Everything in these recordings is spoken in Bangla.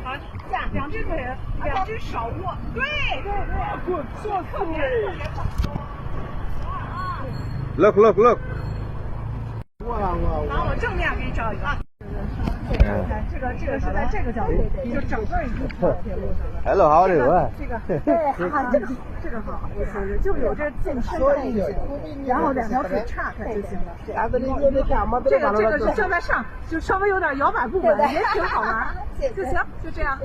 好，这样2只腿，2只手握，对对对，特别棒。Look, look, look. 好，我正面给你照一个啊。这个是在这个角度，就整个一条铁路上的。Hello, how are you? 这个对，这个好，就有这健身的意思，然后2条腿岔开就行了。这个是正在上，就稍微有点摇摆不稳，也挺好玩，就行，就这样。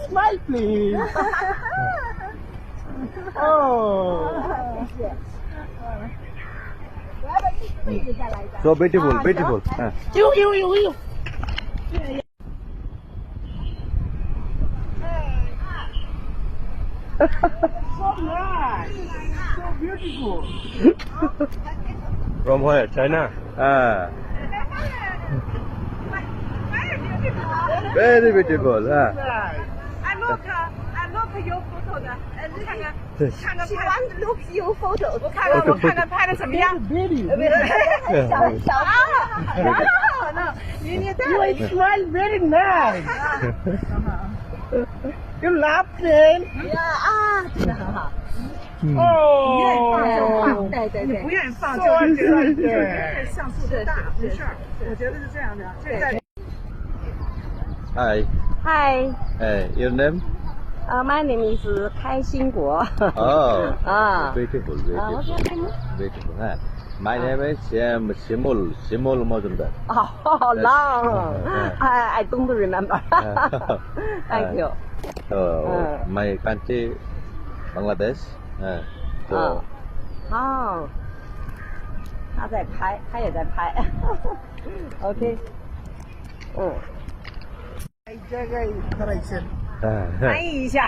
Smile, please. Oh. So beautiful, beautiful. 有。So nice, so beautiful. From where? China? Very beautiful. I look your photo 的，看看喜欢 look you photo， 我看看拍的怎么样？小啊，那你带 You smile very nice. You laughing? 啊，真的很好。Oh. 对，你不愿意放就是这像素的大，没事儿。我觉得是这样的，这在。Hi. Hi, Your name? my name is 开心国。 Oh. Ah. Beautiful, What's your beautiful. name? Beautiful. My name is Shimol Majumdar. Oh, long. I don't remember. Thank you. So, my country, Bangladesh. So, 哦，他在拍，他也在拍。OK， এই জায়গায় দাঁড়াইছেন।翻译一下。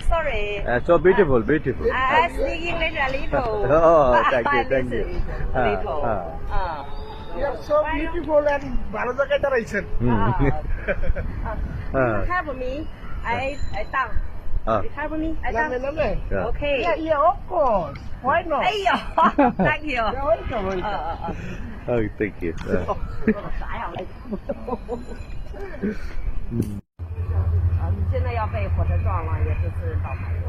Sorry. So beautiful, beautiful. I speak English a little. Oh, thank you, I thank you. listen a little. You are so beautiful and ভালো জায়গায় দাঁড়াইছেন। Help me. I down. Help me. I down. নামে। Okay. Yeah, of course. Why not? 哎呦 ，Thank you. Yeah, welcome. Oh, thank you. 啥呀？你现在要被火车撞了，也不是倒霉了。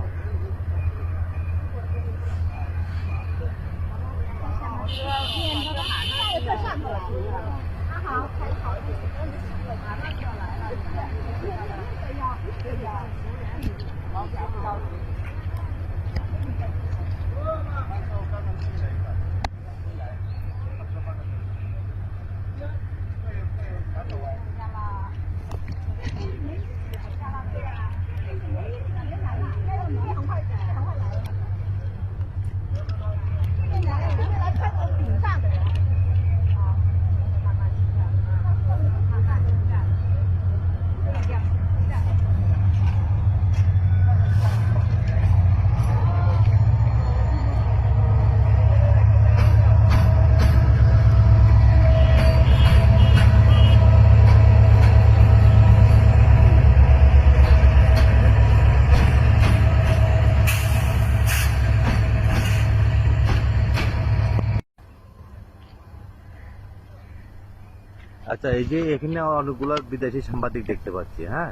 আচ্ছা, এই যে এখানে অনেকগুলো বিদেশি সাংবাদিক দেখতে পাচ্ছি, হ্যাঁ,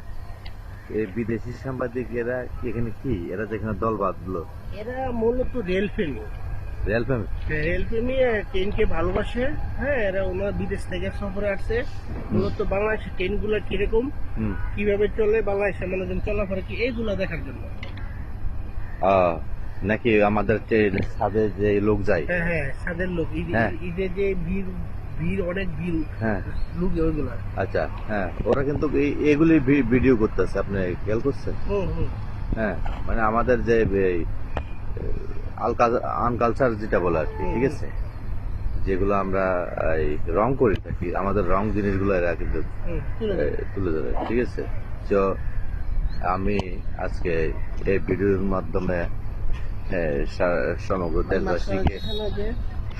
এই বিদেশি সাংবাদিক এরা এখানে কি, এরা যেখানে দল বাঁধলো, এরা মূলত রেলপ্রেমী। রেলপ্রেমী ট্রেনকে ভালোবাসে, হ্যাঁ, এরা ওনার বিদেশ থেকে সফরে আসছে, মূলত বাংলাদেশের ট্রেনগুলো কিরকম, কিভাবে চলে, বাংলাদেশের মানুষজন চলাফেরা কি, এইগুলো দেখার জন্য। নাকি আমাদের ছাদে যে লোক যায়, হ্যাঁ, ছাদের লোক, ঈদের যে ভিড় অনেক ভিড়, হ্যাঁ, লোক ওইগুলো। আচ্ছা, হ্যাঁ, ওরা কিন্তু এগুলি ভিডিও করতেছে, আপনি খেয়াল করছেন? হ্যাঁ, মানে আমাদের যে আনকালচার যেটা বলে আর কি, ঠিক আছে, যেগুলো আমরা রং করে থাকি, আমাদের রং জিনিসগুলো এরা কিন্তু তুলে ধরে, ঠিক আছে। তো আমি আজকে এই ভিডিওর মাধ্যমে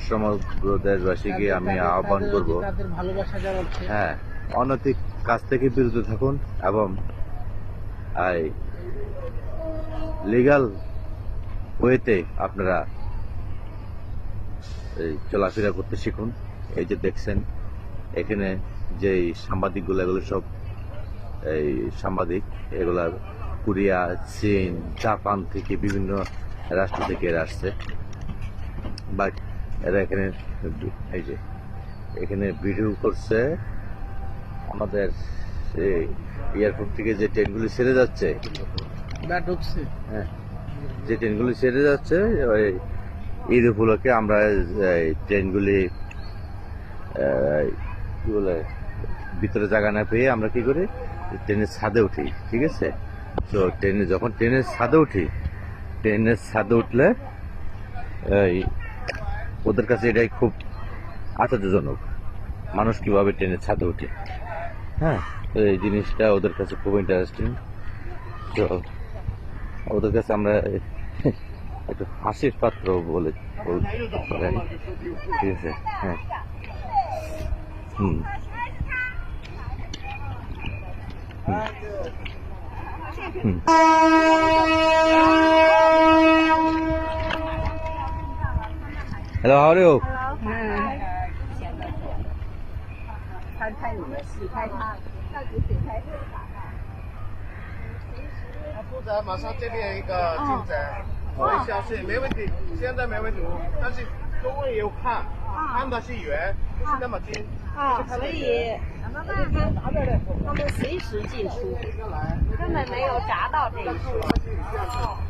সমগ্র দেশবাসীকে আমি আহ্বান করব, হ্যাঁ, অনৈতিক কাজ থেকে বিরত থাকুন এবং লিগ্যাল ওয়েতে আপনারা চলাফেরা করতে শিখুন। এই যে দেখছেন, এখানে যে সাংবাদিকগুলো এগুলো সব এই সাংবাদিক, এগুলা কোরিয়া, চীন, জাপান থেকে বিভিন্ন রাষ্ট্র থেকে এরা আসছে। বাট এরা এখানে এই যে এখানে ভিডিও করছে আমাদের এয়ারপোর্ট থেকে যে ট্রেনগুলি ছেড়ে যাচ্ছে, ঢুকছে। হ্যাঁ, যে ট্রেনগুলি ছেড়ে যাচ্ছে ওই ঈদ উপলক্ষে আমরা এই ট্রেনগুলি কি বলে ভিতরে জায়গা না পেয়ে আমরা কি করি, ট্রেনের ছাদে উঠি। ঠিক আছে, তো যখন ট্রেনের ছাদে উঠলে ওদের কাছে এটাই খুব আশ্চর্যজনক, মানুষ কিভাবে ট্রেনের ছাদে উঠে। হ্যাঁ, তো এই জিনিসটা ওদের কাছে খুব ইন্টারেস্টিং। তো ওদের কাছে আমরা একটু হাসির পাত্র বলে, ঠিক আছে। হ্যাঁ, Hello, how are you? 拍你们戏，拍他，到底谁拍谁打他？负责马上这边有一个进展，会消息没问题，现在没问题，但是中文也有看，看的是远，不是那么近。所以他们随时进出，根本没有闸到这一说。